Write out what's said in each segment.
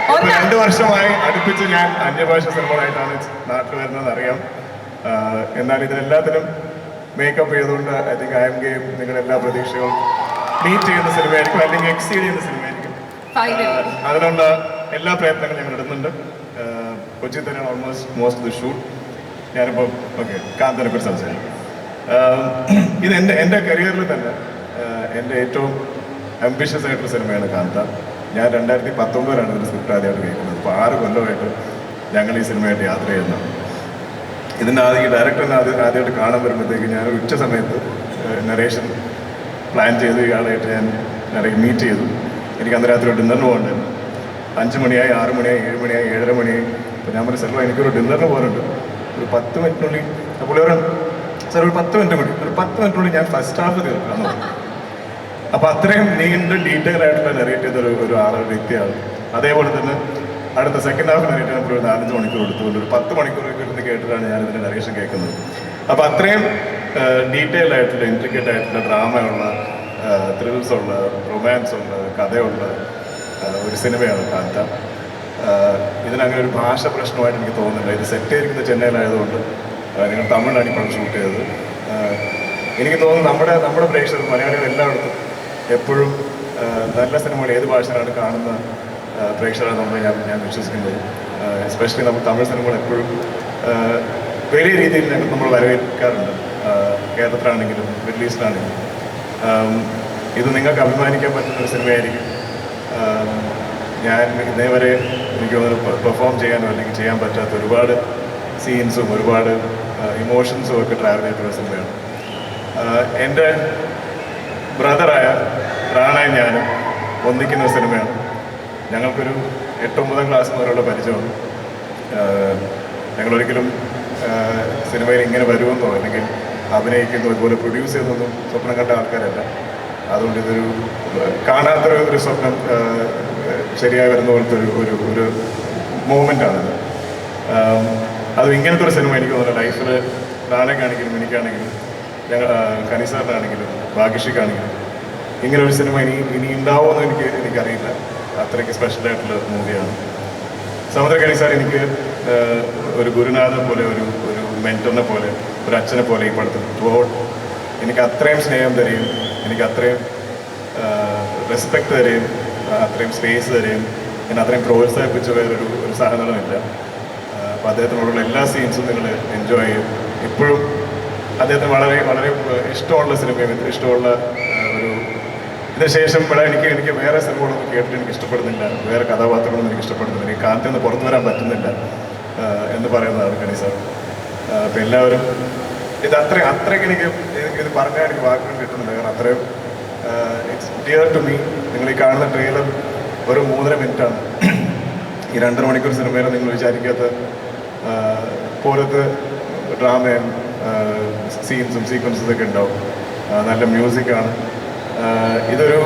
ഇപ്പൊ 2 വർഷമായി അടുപ്പിച്ച് ഞാൻ അന്യഭാഷ സിനിമകളായിട്ടാണ് നാട്ടിൽ വരുന്നത് അറിയാം. എന്നാൽ ഇതിനെല്ലാത്തിനും മേക്കപ്പ് ചെയ്തുകൊണ്ട് I think I M game നിങ്ങളുടെ എല്ലാ പ്രതീക്ഷകളും മീറ്റ് ചെയ്യുന്ന സിനിമയായിരിക്കും, അല്ലെങ്കിൽ എക്സീഡ് ചെയ്യുന്ന സിനിമയായിരിക്കും. അതിനുള്ള എല്ലാ പ്രയത്നങ്ങളും ഞങ്ങൾ ഇടുന്നുണ്ട്. കൊച്ചി തന്നെയാണ് മോസ്റ്റ് ദി ഷൂട്ട്. ഞാനിപ്പോൾ ഓക്കെ കാന്തനെ കുറിച്ച് സംസാരിക്കും. ഇത് എൻ്റെ കരിയറിൽ തന്നെ എൻ്റെ ഏറ്റവും അംബിഷ്യസ് ആയിട്ടുള്ള സിനിമയാണ് കാന്ത. ഞാൻ 2019 ഇതിൻ്റെ സ്ക്രിപ്റ്റ് ആദ്യമായിട്ട് കേൾക്കുന്നത്. ഇപ്പോൾ 6 കൊല്ലമായിട്ട് ഞങ്ങൾ ഈ സിനിമയായിട്ട് യാത്ര ചെയ്യുന്നതാണ്. ഇതിൻ്റെ ഈ ഡയറക്ടറിനെ ആദ്യമായിട്ട് കാണാൻ വരുമ്പോഴത്തേക്ക് ഞാൻ ഉച്ച സമയത്ത് നറേഷൻ പ്ലാൻ ചെയ്ത് ഇയാളായിട്ട് ഞാൻ മീറ്റ് ചെയ്തു. എനിക്ക് അന്ന് രാത്രി ഡിന്നറിന് പോകണ്ടായിരുന്നു. 5 മണിയായി, 6 മണിയായി, 7 മണിയായി, 7:30 മണിയായി. അപ്പോൾ ഞാൻ പറഞ്ഞു സെൽവ എനിക്കൊരു ഡിന്നറിന് പോകാനുണ്ട്, ഒരു 10 മിനിറ്റിനുള്ളിൽ. അപ്പോൾ സാർ ഒരു 10 മിനിറ്റിനുള്ളിൽ ഞാൻ ഫസ്റ്റ് ഹാഫ് തീർക്കാമെന്ന് പറഞ്ഞു. അപ്പോൾ അത്രയും നീണ്ട ഡീറ്റെയിൽ ആയിട്ടുള്ള നെറേറ്റ് ചെയ്ത ഒരു വ്യക്തിയാണ്. അതേപോലെ തന്നെ അടുത്ത സെക്കൻഡ് ഹാഫ് നെറേറ്റ് ചെയ്യുമ്പോൾ ഒരു 4-5 മണിക്കൂർ എടുത്തുകൊണ്ട് ഒരു 10 മണിക്കൂറൊക്കെ ഇരുന്ന് കേട്ടിട്ടാണ് ഞാൻ ഇതിൻ്റെ നറേഷൻ കേൾക്കുന്നത്. അപ്പോൾ അത്രയും ഡീറ്റെയിൽ ആയിട്ടുള്ള ഇൻട്രിക്കേറ്റ് ആയിട്ടുള്ള ഡ്രാമയുള്ള, ത്രിൽസ് ഉള്ള, റൊമാൻസ് ഉള്ള, കഥയുള്ള ഒരു സിനിമയാണ് കാന്ത. ഇതിനങ്ങനെ ഒരു ഭാഷ പ്രശ്നമായിട്ട് എനിക്ക് തോന്നുന്നില്ല. ഇത് സെറ്റ് ചെയ്തിരിക്കുന്നത് ചെന്നൈയിലായതുകൊണ്ട് നിങ്ങൾ തമിഴിലാണ് ഇപ്പോൾ ഷൂട്ട് ചെയ്തത്. എനിക്ക് തോന്നുന്നു നമ്മുടെ പ്രേക്ഷകർ മലയാളികൾ എല്ലായിടത്തും എപ്പോഴും നല്ല സിനിമകൾ ഏത് ഭാഷയിലാണ് കാണുന്ന പ്രേക്ഷകരാണ് ഞാൻ വിശ്വസിക്കുന്നത്. എസ്പെഷ്യലി നമ്മൾ തമിഴ് സിനിമകൾ എപ്പോഴും വലിയ രീതിയിൽ നമ്മൾ വരവേൽക്കാറുണ്ട്. കേരളത്തിലാണെങ്കിലും മിഡിൽ ഈസ്റ്റിലാണെങ്കിലും ഇത് നിങ്ങൾക്ക് അഭിമാനിക്കാൻ പറ്റുന്ന ഒരു സിനിമയായിരിക്കും. ഞാൻ ഇതേവരെ എനിക്ക് തോന്നുന്നു പെർഫോം ചെയ്യാനോ അല്ലെങ്കിൽ ചെയ്യാൻ പറ്റാത്ത ഒരുപാട് സീൻസും ഒരുപാട് ഇമോഷൻസും ഒക്കെ ട്രാവൽ ചെയ്തിട്ടുള്ള സിനിമയാണ്. എൻ്റെ ബ്രദറായ റാണയും ഞാനും ഒന്നിക്കുന്ന സിനിമയാണ്. ഞങ്ങൾക്കൊരു 8-9 ക്ലാസ് മുതലുള്ള പരിചയമാണ്. ഞങ്ങളൊരിക്കലും സിനിമയിൽ ഇങ്ങനെ വരുമെന്നോ അല്ലെങ്കിൽ അഭിനയിക്കുന്നോ ഇതുപോലെ പ്രൊഡ്യൂസ് ചെയ്യുന്നൊന്നും സ്വപ്നം കണ്ട ആൾക്കാരല്ല. അതുകൊണ്ട് ഇതൊരു കാണാത്തൊരു സ്വപ്നം ശരിയായി വരുന്ന പോലത്തെ ഒരു മൂമെൻ്റാണിത്. അത് ഇങ്ങനത്തെ ഒരു സിനിമ എനിക്ക് തോന്നുന്നു ലൈഫിൽ റാണയ്ക്കാണെങ്കിലും എനിക്കാണെങ്കിലും കനിസാറിനാണെങ്കിലും ഭാഗ്യശ്രീക്കാണെങ്കിലും ഇങ്ങനെ ഒരു സിനിമ ഇനി ഉണ്ടാവുമെന്ന് എനിക്കറിയില്ല. അത്രയ്ക്ക് സ്പെഷ്യലായിട്ടുള്ള മൂവിയാണ്. സമുദ്രകനി സാർ എനിക്ക് ഒരു ഗുരുനാഥനെ പോലെ, ഒരു മെൻറ്ററിനെ പോലെ, ഒരു അച്ഛനെ പോലെ ഈ പടത്തിൽ എനിക്ക് അത്രയും സ്നേഹം തരെയും, എനിക്ക് അത്രയും റെസ്പെക്ട് തരെയും, അത്രയും സ്പേസ് തരെയും, എന്നെ അത്രയും പ്രോത്സാഹിപ്പിച്ച വേറൊരു സാധനമില്ല. അപ്പോൾ അദ്ദേഹത്തിനോടുള്ള എല്ലാ സീൻസും നിങ്ങൾ എൻജോയ് ചെയ്യും. ഇപ്പോഴും അദ്ദേഹത്തിന് വളരെ വളരെ ഇഷ്ടമുള്ള സിനിമയും ഇഷ്ടമുള്ള ഇതിന് ശേഷം ഇവിടെ എനിക്ക് വേറെ സിനിമകളൊന്നും കേട്ടിട്ട് എനിക്ക് ഇഷ്ടപ്പെടുന്നില്ല, വേറെ കഥാപാത്രങ്ങളൊന്നും എനിക്ക് ഇഷ്ടപ്പെടുന്നില്ല, എനിക്ക് കാന്തിൽ നിന്ന് പുറത്തു വരാൻ പറ്റുന്നില്ല എന്ന് പറയുന്നതാണ് കനി സാർ. അപ്പം എല്ലാവരും അത്രയ്ക്ക് ഇത് പറഞ്ഞാൽ എനിക്ക് വാക്കുകൾ കിട്ടുന്നില്ല. കാരണം അത്രയും ഇറ്റ്സ് ഡിയർ ടു മീ. നിങ്ങൾ ഈ കാണുന്ന ട്രെയിലർ ഒരു 3.5 മിനിറ്റാണ്. ഈ 2.5 മണിക്കൂർ സിനിമയിൽ നിങ്ങൾ വിചാരിക്കാത്ത പോലത്തെ ഡ്രാമയും സീൻസും സീക്വൻസും ഒക്കെ ഉണ്ടാവും. നല്ല മ്യൂസിക്കാണ്. ഇതൊരു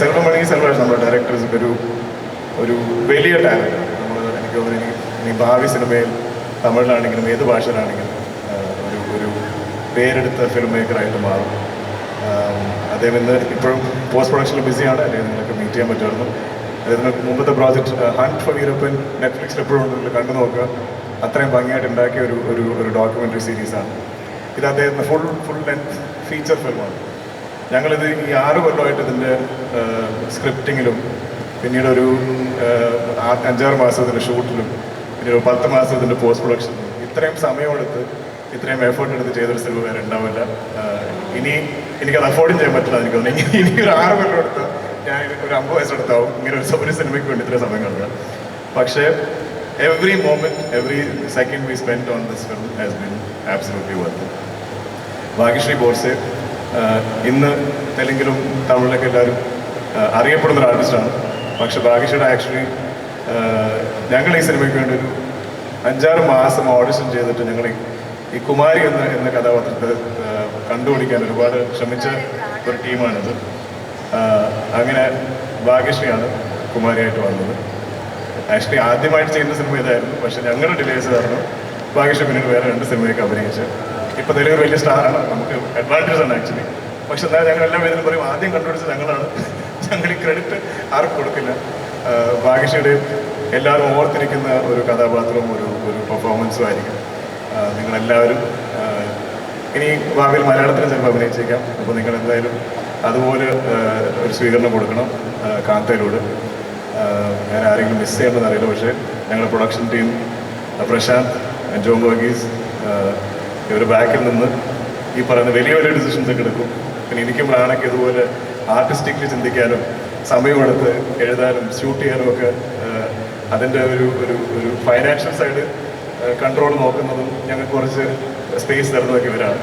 സെൽവമണി സെൽവാഷ് നമ്മുടെ ഡയറക്ടേഴ്സൊക്കെ ഒരു വലിയ ടാലൻ്റ്. എനിക്ക് തോന്നുന്നു ഇനി ഭാവി സിനിമയിൽ തമിഴിലാണെങ്കിലും ഏത് ഭാഷയിലാണെങ്കിലും ഒരു പേരെടുത്ത ഫിലിം മേക്കറായിട്ട് മാറും. അദ്ദേഹം ഇന്ന് ഇപ്പോഴും പോസ്റ്റ് പ്രൊഡക്ഷനിൽ ബിസിയാണ്. അല്ലെങ്കിൽ നിങ്ങൾക്ക് മീറ്റ് ചെയ്യാൻ പറ്റുമായിരുന്നു. അദ്ദേഹത്തിന് മുമ്പത്തെ പ്രോജക്റ്റ് ഹണ്ട് ഫോർ യൂറോപ്യൻ നെറ്റ്ഫ്ലിക്സിൽ എപ്പോഴും ഉണ്ടെങ്കിൽ കണ്ടു നോക്കുക. അത്രയും ഭംഗിയായിട്ട് ഉണ്ടാക്കിയ ഒരു ഡോക്യുമെൻ്ററി സീരീസാണ് ഇത്. അദ്ദേഹത്തിന് ഫുൾ ലെങ്ത് ഫീച്ചർ ഫിലിമാണ്. ഞങ്ങളിത് ഈ 6 കൊല്ലമായിട്ട് ഇതിൻ്റെ സ്ക്രിപ്റ്റിങ്ങിലും പിന്നീട് ഒരു 5-6 മാസത്തിൻ്റെ ഷൂട്ടിലും പിന്നീട് 10 മാസത്തിൻ്റെ പോസ്റ്റ് പ്രൊഡക്ഷനിലും ഇത്രയും സമയമെടുത്ത് ഇത്രയും എഫേർട്ട് എടുത്ത് ചെയ്തൊരു സിനിമ വേറെ ഉണ്ടാവില്ല. ഇനി എനിക്കത് അഫോർഡും ചെയ്യാൻ പറ്റില്ല. എനിക്ക് തോന്നുന്നു ഇനി ഒരു 6 കൊല്ലം എടുത്താൽ ഞാൻ ഒരു 50 വയസ്സെടുത്താവും ഇങ്ങനെ ഒരു സിനിമയ്ക്ക് വേണ്ടി ഇത്രയും സമയം കണ്ടത്. പക്ഷേ every moment, every second we spent on this film has been absolutely worth it. Bhagyashree Borse ഇന്ന് തെലുങ്കിലും തമിഴിലൊക്കെ എല്ലാവരും അറിയപ്പെടുന്ന ഒരു ആർട്ടിസ്റ്റാണ്. പക്ഷെ ഭാഗ്യശ്രീയുടെ ആക്ച്വലി ഞങ്ങൾ ഈ സിനിമയ്ക്ക് വേണ്ടി ഒരു 5-6 മാസം ഓഡിഷൻ ചെയ്തിട്ട് ഞങ്ങൾ ഈ കുമാരി എന്ന കഥാപാത്രത്തെ കണ്ടുപിടിക്കാൻ ഒരുപാട് ശ്രമിച്ച ഒരു ടീമാണിത്. അങ്ങനെ ഭാഗ്യശ്രീയാണ് കുമാരിയായിട്ട് വന്നത്. ആക്ച്വലി ആദ്യമായിട്ട് ചെയ്യുന്ന സിനിമ ഇതായിരുന്നു. പക്ഷെ ഞങ്ങളുടെ ഡിലേസ് കാരണം ഭാഗ്യശ്രീ പിന്നീട് വേറെ 2 സിനിമയൊക്കെ അഭിനയിച്ച് ഇപ്പോൾ തെലുങ്ക് വലിയ സ്റ്റാറാണ്. നമുക്ക് അഡ്വാൻറ്റേജ് ആണ് ആക്ച്വലി. പക്ഷെ എന്നാൽ ഞങ്ങൾ എല്ലാ വേദിയിലും പറയും ആദ്യം കണ്ടുപിടിച്ചത് ഞങ്ങളാണ്. ഞങ്ങൾ ഈ ക്രെഡിറ്റ് ആർക്കും കൊടുക്കില്ല. ഭാഗ്യശ്രീയുടെ എല്ലാവരും ഓർത്തിരിക്കുന്ന ഒരു കഥാപാത്രവും ഒരു പെർഫോമൻസും ആയിരിക്കും. നിങ്ങളെല്ലാവരും ഇനി ഭാവിയിൽ മലയാളത്തിൽ ചിലപ്പോൾ അഭിനയിച്ചേക്കാം. അപ്പോൾ നിങ്ങൾ എന്തായാലും അതുപോലെ ഒരു സ്വീകരണം കൊടുക്കണം കാന്തയിലൂടെ. ഞാൻ ആരെങ്കിലും മിസ് ചെയ്യണമെന്ന് അറിയില്ല, പക്ഷേ ഞങ്ങളുടെ production team Prashanth, John Varghese ഇവർ ബാക്കിൽ നിന്ന് ഈ പറയുന്ന വലിയ വലിയ ഡിസിഷൻസ് ഒക്കെ എടുക്കും. പിന്നെ എനിക്കും പ്രാണയ്ക്ക് ഇതുപോലെ ആർട്ടിസ്റ്റിക്കലി ചിന്തിക്കാനും സമയമെടുത്ത് എഴുതാനും ഷൂട്ട് ചെയ്യാനും ഒക്കെ അതിൻ്റെ ഒരു ഫൈനാൻഷ്യൽ സൈഡ് കൺട്രോൾ നോക്കുന്നതും ഞങ്ങൾക്ക് കുറച്ച് സ്പേസ് തരുന്നതൊക്കെ ഇവരാണ്.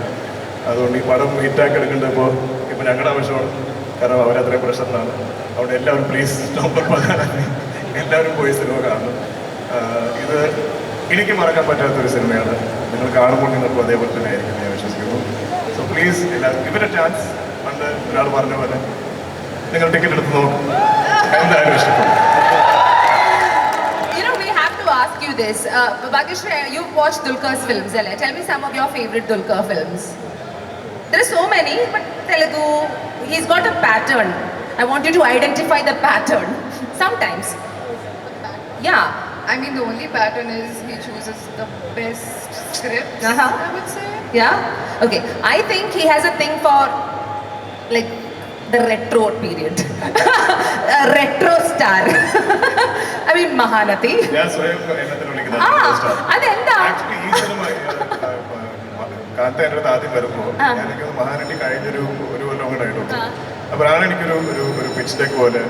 അതുകൊണ്ട് ഈ പടം ഹിറ്റാക്കി എടുക്കേണ്ടപ്പോൾ ഇപ്പോൾ ഞങ്ങളുടെ ആവശ്യമാണ്, കാരണം അവരത്രയും പ്രശ്നത്തിലാണ്. അതുകൊണ്ട് എല്ലാവരും പ്ലീസ് നവംബർ 14 എല്ലാവരും പോയി സിനിമ കാണണം. ഇത് എനിക്ക് മറക്കാൻ പറ്റാത്തൊരു സിനിമയാണ്. നിങ്ങൾ കാണുമ്പോൾ നിങ്ങൾക്കും അതേപോലെ തന്നെ ആയിരിക്കും ഞാൻ വിശ്വസിക്കുന്നു. സോ പ്ലീസ് എല്ലാവരും ഇവരുടെ ചാൻസ്. പണ്ട് ഒരാൾ പറഞ്ഞ പോലെ നിങ്ങൾ ടിക്കറ്റ് എടുത്ത് നോക്കും, എന്തായാലും ഇഷ്ടപ്പെടും. Ask you this, Bhagyashree, you've watched Dulquer's films, right? Tell me some of your favorite Dulquer films. There are so many, but Telugu, he's got a pattern. I want you to identify the pattern. Sometimes. Yeah. I mean, the only pattern is he chooses the best scripts, I would say. Yeah? Okay. I think he has a thing for, like, the retro period. A retro star. I mean, Mahanati. ഞാൻ സ്വയം എന്നതിനെ വിളിക്കുന്നത് അതെന്താ? Actually ഈ cinema കാന്ത എൻ്റെ അടുത്ത് ആദ്യം വരുമ്പോൾ എനിക്കത് മഹാനടി കഴിഞ്ഞൊരു കൊല്ലം കൂടെ ആയിട്ടുണ്ട്. അപ്പോൾ ആണ് എനിക്കൊരു പിച്ച് ഡെക്ക് പോലെ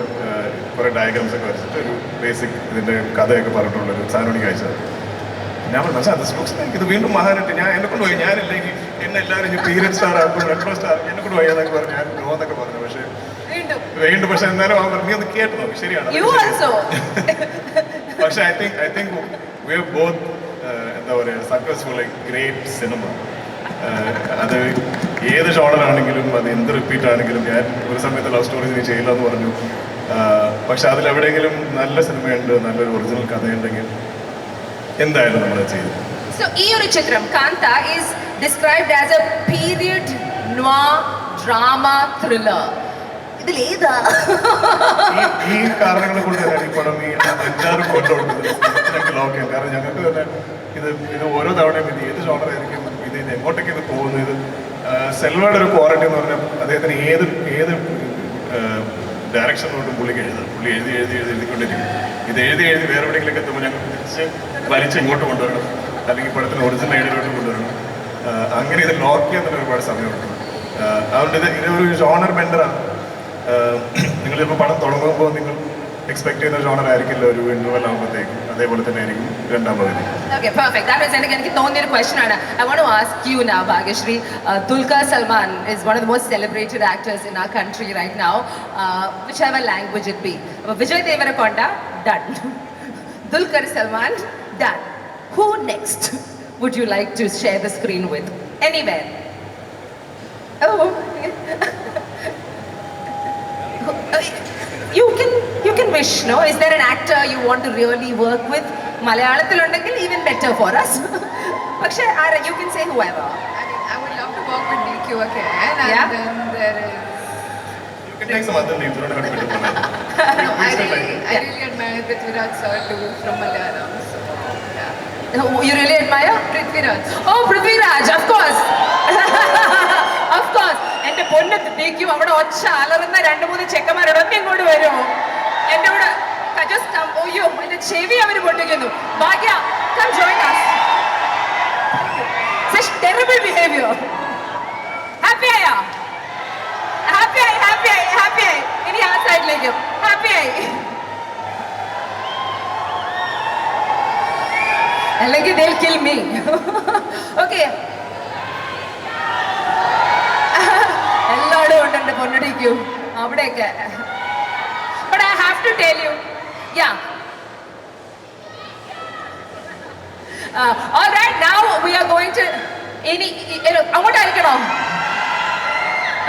കുറേ ഡയഗ്രാംസ് ഒക്കെ വരച്ചിട്ട് ഒരു ബേസിക് ഇതിൻ്റെ കഥയൊക്കെ പറഞ്ഞിട്ടുള്ളൊരു സാധനം എനിക്ക് അയച്ചത്. ഞാൻ പറഞ്ഞു പക്ഷേ അത് ലുക്സ് ലൈക്ക് ഇത് വീണ്ടും മഹാനടി. ഞാൻ എന്നെ കൊണ്ട് പോയി, ഞാനില്ലെങ്കിൽ എന്നെ എല്ലാവരും പീരിയഡ് സ്റ്റാർ ആക്കും, റെട്രോ സ്റ്റാർ എന്നെ കൊണ്ട് പോയി എന്നൊക്കെ പറഞ്ഞു. ഞാൻ നോ എന്നൊക്കെ പറഞ്ഞു. പക്ഷേ വീണ്ടും പക്ഷെ എന്നാലും അവൻ പറഞ്ഞു ഒന്ന് കേട്ട് നോക്കി, ശരിയാണ്. പക്ഷെ I think we are both എന്താ പറയുക സക്സസ്ഫുൾ ഗ്രേറ്റ് സിനിമ. അത് ഏത് ജോണറാണെങ്കിലും അത് എന്ത് റിപ്പീറ്റ് ആണെങ്കിലും, ഞാൻ ഒരു സമയത്ത് ലവ് സ്റ്റോറീസ് നീ ചെയ്യില്ല എന്ന് പറഞ്ഞു. പക്ഷെ അതിലെവിടെയെങ്കിലും നല്ല സിനിമയുണ്ട്, നല്ലൊരു ഒറിജിനൽ കഥയുണ്ടെങ്കിൽ എന്തായാലും നമ്മൾ ചെയ്തു. So ഈ ഒരു ചിത്രം കാന്ത is described as a period noir drama thriller. ഇതിലേതാ? ഈ കാരണങ്ങളെ കൊണ്ട് തന്നെ ഈ പടം ഈ 5-6 കൊല്ലമുണ്ട് ലോക്കാം. കാരണം ഞങ്ങൾക്ക് തന്നെ ഇത് ഓരോ തവണയും ഇത് ഏത് ജോണറായിരിക്കും, ഇത് എങ്ങോട്ടേക്ക് ഇത് പോകുന്നത്. ഇത് സെൽവയുടെ ഒരു ക്വാളിറ്റി എന്ന് പറഞ്ഞാൽ അദ്ദേഹത്തിന് ഏത് ഡയറക്ഷനിലോട്ടും പുള്ളിക്ക് പുള്ളി എഴുതിക്കൊണ്ടിരിക്കും. ഇത് എഴുതി വേറെ എവിടെയെങ്കിലൊക്കെ എത്തുമ്പോൾ ഞങ്ങൾ തിരിച്ച് വലിച്ച് ഇങ്ങോട്ട് കൊണ്ടുവരണം, അല്ലെങ്കിൽ പടത്തിന് ഒറിജിനൽ ഐഡിയയിലോട്ട് കൊണ്ടുവരണം. അങ്ങനെ ഇത് ലോക്ക് ചെയ്യാൻ തന്നെ ഒരുപാട് സമയമുണ്ട്. അതുകൊണ്ട് ഇതൊരു ജോണർ ബെൻഡറാണ്. നിങ്ങൾ ചിലപ്പോൾ പടം തുടങ്ങുമ്പോൾ നിങ്ങൾ എക്സ്പെക്ട് ചെയ്യുന്ന ജോണർ ആയിരിക്കില്ല ഒരു ഇന്റർവെൽ ആകുമ്പോഴത്തേക്കും, അതേപോലെ തന്നെ ആയിരിക്കും രണ്ടാം പകുതി. Okay, perfect. That was എനിക്ക് തോന്നിയ ഒരു question ആണ്. I want to ask you now, Bhagyashree. Dulquer Salman is one of the most celebrated actors in our country right now, whichever language it be. Vijay Deverakonda, done. Dulquer Salman, done. Who next would you like to share the screen with? Anywhere. Oh. You can wish, no? Is there an actor you want to really work with? Malayalam undengil even better for us. പക്ഷേ you can say whoever. I mean, I would love to work with DQ again, and then there is. You can take some other names. You don't have to pick up No, I really admire Prithviraj sir too from Malayalam. So, yeah. You really admire? Prithviraj. Oh, Prithviraj, of course. Of course. എന്റെ പൊന്ന് DQ അവിടെ ഒച്ച അലറുന്ന 2-3 ചെക്കന്മാരോടൊക്കെ ഇങ്ങോട്ട് വരുമോ? എന്റെ കൂടെ അയ്യോ എന്റെ ചെവി അവര് പൊട്ടിക്കുന്നു. ഭാഗ്യ, come join us. Such terrible behavior. Happy ആയോ? Happy ആയി. ഇനി ആ സൈഡിലേക്കും happy ആയി. അല്ലെങ്കിൽ they'll kill me. Okay. എല്ലാവരും ഉണ്ട് എന്റെ പൊന്നടിക്കും അവിടെയൊക്കെ. But I have to tell you, yeah. All right, now we are going to അങ്ങോട്ടായിരിക്കണോ?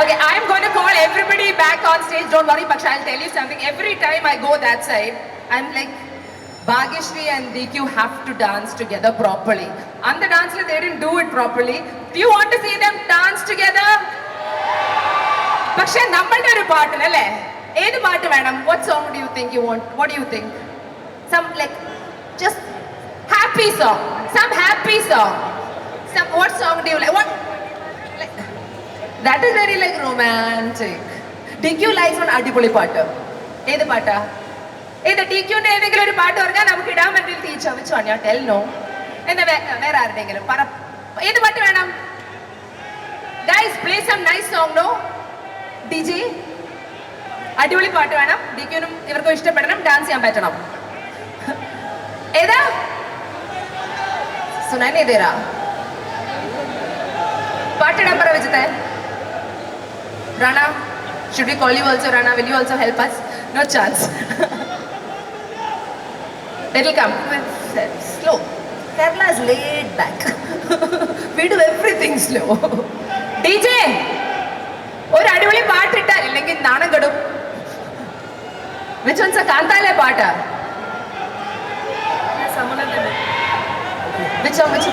Okay, I am going to call everybody back on stage. Don't worry, but I'll tell you something. Every time I go that side, I'm like, Bhagyashree and DQ have to dance together properly. On the dance they didn't do it properly. Do you want to see them dance together? പക്ഷെ നമ്മളുടെ ഒരു പാട്ടിന് അല്ലേ ഏത് പാട്ട് വേണം? What song do you think you want? What do you think? Some like just happy song. Some happy song. Some what song do you like? What? Like, that is very like romantic. DQ likes one അടിപൊളി പാട്ട്. ഏത് പാട്ടാ? ഏത് DQന്റെ ഏതെങ്കിലും ഒരു പാട്ട് പറഞ്ഞാൽ നമുക്ക് ഇടാൻ വേണ്ടി teacher which one? Tell no. എന്താ വേറെ ആരുടെയെങ്കിലും പറ. ഏത് പാട്ട് വേണം? Guys, play some nice song, no? DJ, അടിപൊളി പാട്ട് വേണം. DQനും ഇവർക്കും ഇഷ്ടപ്പെടണം, ഡാൻസ് ചെയ്യാൻ പറ്റണം. ഏതാ? സുനാനെ തേരാ പാട്ടിടാൻ പറ വിജിത്തെ. Rana, should we call you also? Rana, will you also help us? No chance. It'll come. Slow. Kerala is laid back. We do everything slow. DJ, ഒരു അടിപൊളി പാട്ടിട്ടാ, ഇല്ലെങ്കിൽ നാണം കെടും. Which one's a കാന്താലെ പാട്ടാ? Which song? Which?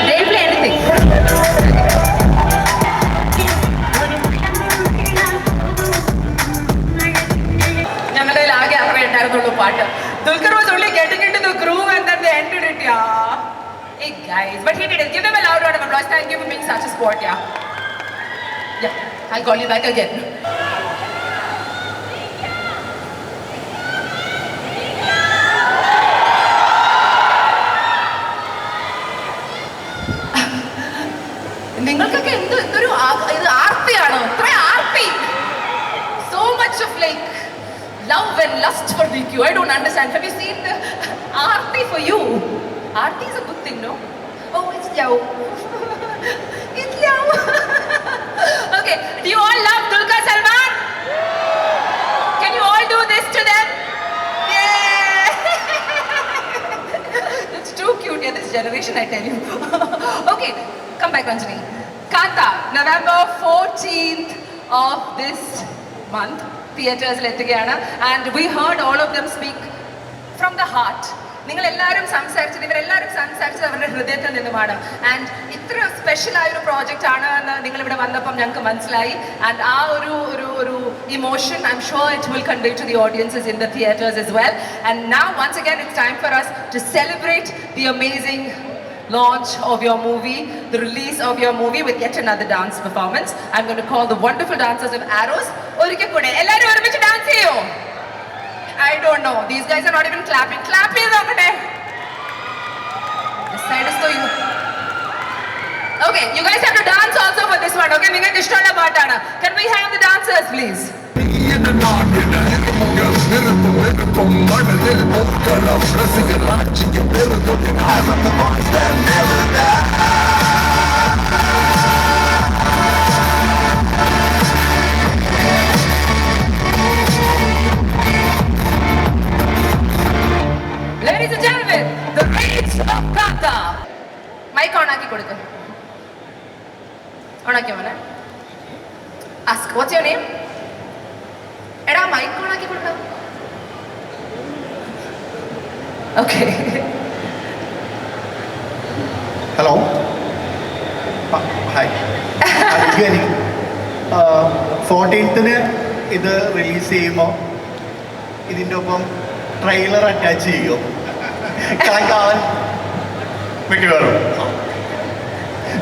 They'll play anything. ഞങ്ങളുടെ ആകെ അത്രേ ഉണ്ടായിരുന്നുള്ളൂ പാട്ട്. Dulquer was only getting into the groove and then they ended it, yeah. Hey guys, but he did it. Give them a loud round of applause. Thank you for being such a sport, yeah. Yeah, I'll call you back again. നിങ്ങൾക്കൊക്കെ എന്തൊരു ഇത് ആർത്തിയാണോ? ഇത്ര ആർത്തി. So much of like love and lust for DQ. I don't understand. Have you seen the aarti for you? Aarti is a good thing, no? Oh, it's Yao. It's Yao. Okay, do you all love Dulquer Salman? Can you all do this to them? Yeah. It's too cute. Yeah, this generation, I tell you. Okay, come back, Ranjani. Kanta, November 14th of this month. Theatres എത്തുകയാണ്. And we heard all of them speak from the heart. നിങ്ങൾ എല്ലാവരും സംസാരിച്ചത്, ഇവരെല്ലാവരും സംസാരിച്ചത് അവരുടെ ഹൃദയത്തിൽ നിന്നുമാണ്. And ഇത്ര സ്പെഷ്യൽ ആയ ഒരു പ്രോജക്റ്റ് ആണ് എന്ന് നിങ്ങൾ ഇവിടെ വന്നപ്പം ഞങ്ങൾക്ക് മനസ്സിലായി. ആൻഡ് ആ ഒരു emotion I'm sure it will convey to the audiences in the theatres as well. And now once again it's time for us to celebrate the amazing launch of your movie, the release of your movie with yet another dance performance. I'm going to call the wonderful dancers of Arrows. ഒരിക്കൽ കൂടെ എല്ലാവരും ഒരുമിച്ച് dance ചെയ്യോ? I don't know. These guys are not even clapping. Clap ചെയ്ത് നോക്കട്ടെ. This side is so you. Okay, you guys have to dance also for this one. Okay, നിങ്ങൾക്ക് ഇഷ്ടമുള്ള പാട്ടാണ്. Can we have the dancers please? Ladies and gentlemen, the Rage of Kanta. Mic on ആക്കി കൊടുക്ക്. On ആക്കി മോനെ. Ask, what's your name? എടാ mic on ആക്കി കൊടുക്ക. Okay. Hello, hi. 14th ഇത് റിലീസ് ചെയ്യുമ്പോൾ ഇതിൻ്റെ ഒപ്പം ട്രെയിലർ അറ്റാച്ച് ചെയ്യുമോ? കാണാൻ മിക്കവാറും.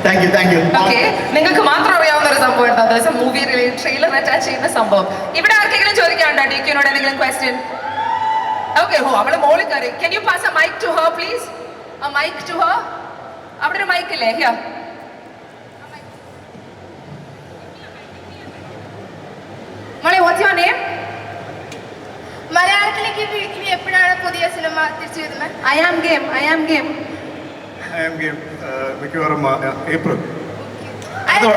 Thank you. Okay, നിങ്ങൾക്ക് മാത്രം അറിയാവുന്ന ഒരു സംഭവം എന്താ? ദിവസം മൂവി ട്രെയിലർ അറ്റാച്ച് ചെയ്യുന്ന സംഭവം. ഇവിടെ ആർക്കെങ്കിലും ചോദിക്കാനുണ്ടോ DQനോട് എന്തെങ്കിലും ക്വസ്റ്റ്യൻ? Okay, അവള് മോളിൽ കയറി. Can you pass a mic to her please? A mic to her. അവിടെ ഒരു mic ഇല്ലേ? Here. മോളെ, what's your name? മലയാളത്തിലേക്ക് ഇനി എപ്പോഴാണ് പുതിയ സിനിമ തിരിച്ചു വരുന്നത്? I am game. I am game. മിക്കവാറും ഏപ്രിൽ.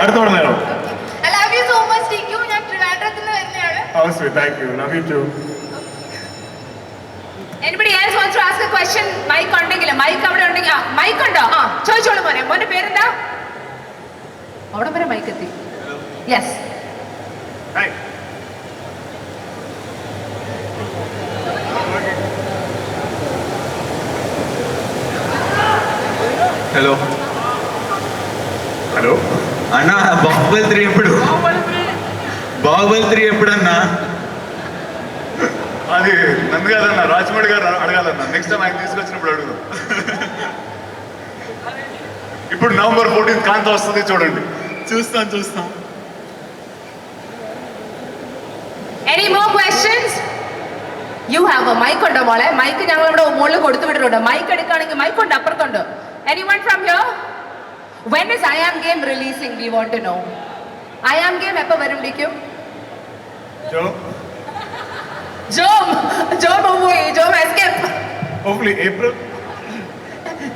അടുത്തോടെ നേരം. I love you so much, DQ. ഞാൻ ട്രിവാൻഡ്രത്തിൽ നിന്ന് വരുന്നതാണ്. Obviously, thank you. Love you too. Anybody else wants to ask a question? Mic ഉണ്ടെങ്കിൽ mic അവിടെ ഉണ്ടെങ്കിൽ mic ഉണ്ടോ? ചോദിച്ചോളൂ മോനെ. മോന്റെ പേരെന്താ? അവിടെ വരെ mic എത്തി. Yes. Hi. Hello hello. అన్న బాహుబలి 3 ఎప్పుడు? బాహుబలి 3 ఎప్పుడన్నా? అది నన్ను కాదన్నా, రాజమౌళి గారు అడగాలన్నా. నెక్స్ట్ టైం ఆయన తీసుకొచ్చినప్పుడు అడుగుదాం. ఇప్పుడు November 14 కాంత వస్తుంది చూడండి. చూస్తాం. Any more questions? You have a mic ഉണ്ട് മോളെ. മൈക്ക് ഞങ്ങൾ ഇവിടെ മുകളിൽ കൊടുത്തു വിട്ടിട്ടുണ്ട്. മൈക്ക് എടുക്കുകയാണെങ്കിൽ മൈക്ക് ഉണ്ട് അപ്പുറത്തുണ്ട്. Anyone from here? When is I Am Game releasing? We want to know. I Am Game എപ്പോൾ വരും ഡിക്കും? ജോം പോയി. ജോം എസ്കേപ്പ്. Hopefully April.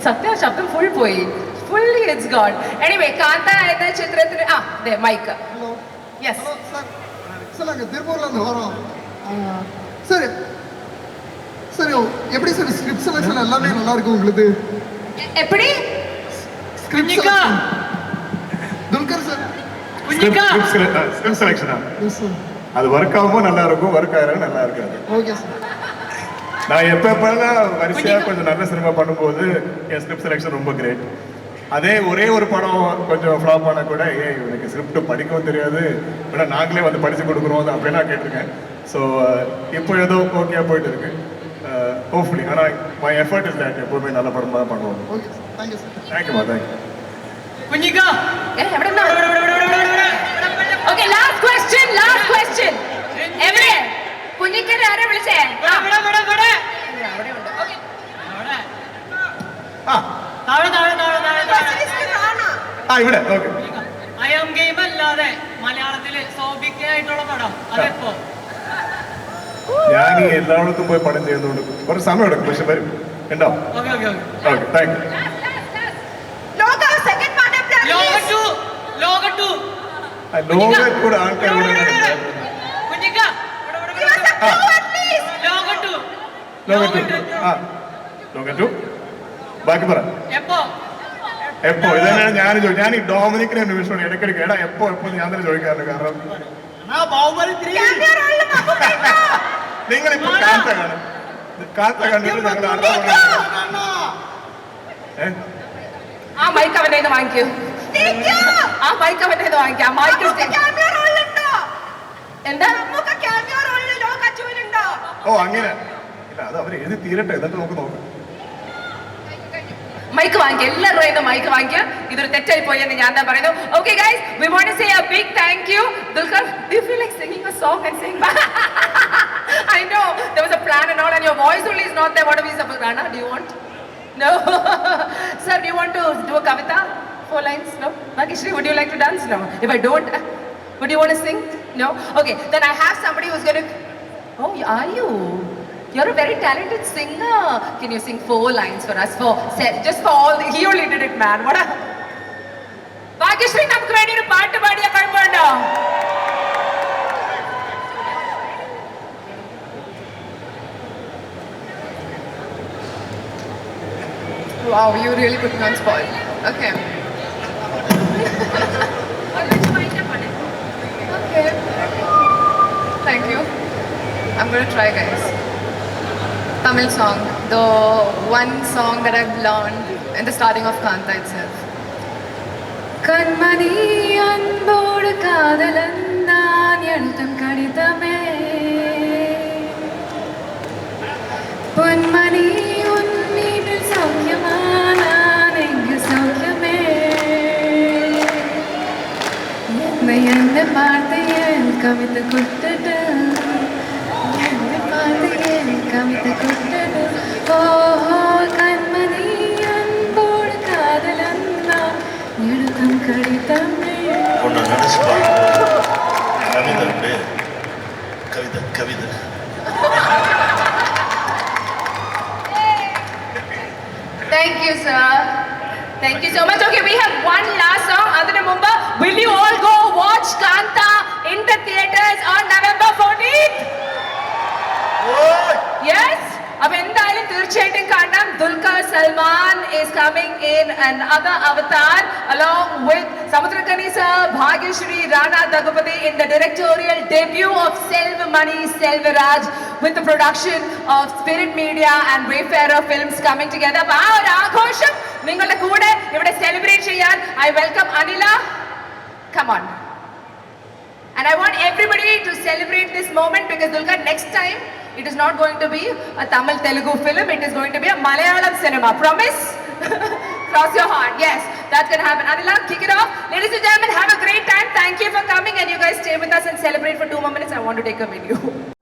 സത്യം ശബ്ദം ഫുൾ പോയി. Fully it's gone. Anyway, Kaantha എന്ന ചിത്രത്തിന് mic. Hello Yes. Hello sir sir நாங்கள் திருப்பூர்லேருந்து வரோம் சார் சார் எப்படி சார் ஸ்கிரிப்ட் செலெக்ஷன் எல்லாமே நல்லா இருக்கும் உங்களுக்கு எப்படி? Script selection Dulquer sir Script selection. Yes sir அது ஒர்க் ஆகும்போது நல்லா இருக்கும், ஒர்க் ஆகிறது நல்லா இருக்காது. ஓகே சார் நான் எப்பெல்லாம் வரிசையாக கொஞ்சம் நல்ல சினிமா பண்ணும்போது என் ஸ்கிரிப்ட் செலெக்ஷன் ரொம்ப கிரேட். அதே ஒரே ஒரு படம் கொஞ்சம் ஃப்ளாப் ஆனால் கூட இவனுக்கு ஸ்கிரிப்ட் படிக்கவும் தெரியாது, ஆனால் நாங்களே வந்து படித்து கொடுக்குறோம் அப்படின்னு நான் கேட்டிருக்கேன். ஸோ இப்போ ஏதோ ஓகே போயிட்டு இருக்கு. ஹோப்ஃபுல்லி. ஆனால் மை எஃபர்ட் இஸ் தேட் எப்போவுமே நல்ல படமாக தான் பண்ணுவோம். Okay sir thank you sir. தேங்க்யூமா, தேங்க்யூ. Okay, last question. എവിടെ? കുഞ്ഞിക്കനെ ആരെ വിളിച്ചേ? അവിടെ ഉണ്ട്. Okay. ഇവിടെ ഓക്കെ. ഐ ആം ഗെയിം അല്ലാതെ മലയാളത്തില് സൗഭിക്കായിട്ടുള്ള പടം അതെപ്പോ? ഞാൻ ഈ എല്ലായിടത്തും പോയി പടം ചെയ്യുന്നതുകൊണ്ട് കുറച്ച് സമയം എടുക്കും, പക്ഷെ വരും. ഉണ്ടാവും. Okay okay, thank you. ലോകം കൂടെ ആൾക്കാർ ലോകം ടു ബാക്കി പറ. എപ്പോ ഇതന്നെയാണ് ഞാൻ ചോദിച്ചത്. ഞാൻ ഈ ഡൊമിനിക്കിനെ നിമിഷം ഇടയ്ക്കിടയ്ക്ക് എപ്പോ ഞാൻ തന്നെ ചോദിക്കാറുണ്ട്. കാരണം നിങ്ങളിപ്പോ കാത്ത കണ്ടിട്ട് ഞങ്ങൾ അടുത്ത ആ മൈക്ക് അവന്റെ വാങ്ങിക്കൂ. ആ മൈക്ക് അവന്റെ വാങ്ങിക്കാം. മൈക്ക് എന്താ? ഓ അങ്ങനെ ഇല്ല, അത് അവർ എഴുതി തീരട്ടെ, എന്നിട്ട് നമുക്ക് നോക്കാം. മൈക്ക് വാങ്ങിക്കുക. എല്ലാവരും മൈക്ക് വാങ്ങിക്കുക. ഇതൊരു തെറ്റായി പോയെന്ന് ഞാൻ തന്നെ പറയുന്നു. Okay guys, we want to say a big thank you. Dulquer, do you feel like singing a song and saying I know there was a plan and all, and your voice only is not there. What are we supposed to? Rana, do you want? No. Sir, do you want to do a kavita? 4 lines? No. Bhagishri, would you like to dance? No. If I don't, would you want to sing? No. Okay, then I have somebody who's going to. Oh, are you? You're a very talented singer. Can you sing 4 lines for us? Just for all. He only did it, man. What a. Bhagishri, namukku vendi oru paattu paadiya kalpanda. Wow, you really put me on spot. Okay. Okay. Thank you. I'm gonna try, guys. Tamil song, the one song that I've learned in the starting of Kanta itself. Kanmani anbodu kaadalandan elthum kadithame Ponmani unnidil saukyamana nengu saukyame enna paarthiyen kavitha kuttadu enna paarthiyen kavitha kuttadu oho kanmani anbodu kaadalandan elthum kadithame ஒன்று நினச்சி பார்க்கும்போது கவிதை அப்படியே கவிதை Thank you, sir. Thank you so much. Okay, we have one last song. Adana Mumba, will you all go watch Kanta in the theaters on November 14th? Yes? അപ്പോൾ എന്തായാലും തീർച്ചയായിട്ടും കാണാം. Dulquer Salman is coming in another avatar along with Samudrakhani sir, Bhagyashree, Rana Daggubati in the directorial debut of Selvamani Selvaraj with the production of Spirit Media and Wayfarer Films coming together. അപ്പോൾ ആ ഒരു ആഘോഷം നിങ്ങളുടെ കൂടെ ഇവിടെ സെലിബ്രേറ്റ് ചെയ്യാൻ I welcome Anila. Come on. And I want everybody to celebrate this moment because Dulquer, next time, it is not going to be a Tamil Telugu film, it is going to be a Malayalam cinema. Promise? Cross your heart. Yes, that's going to happen. Anila, kick it off. Ladies and gentlemen, have a great time. Thank you for coming and you guys stay with us and celebrate for 2 more minutes. I want to take a video.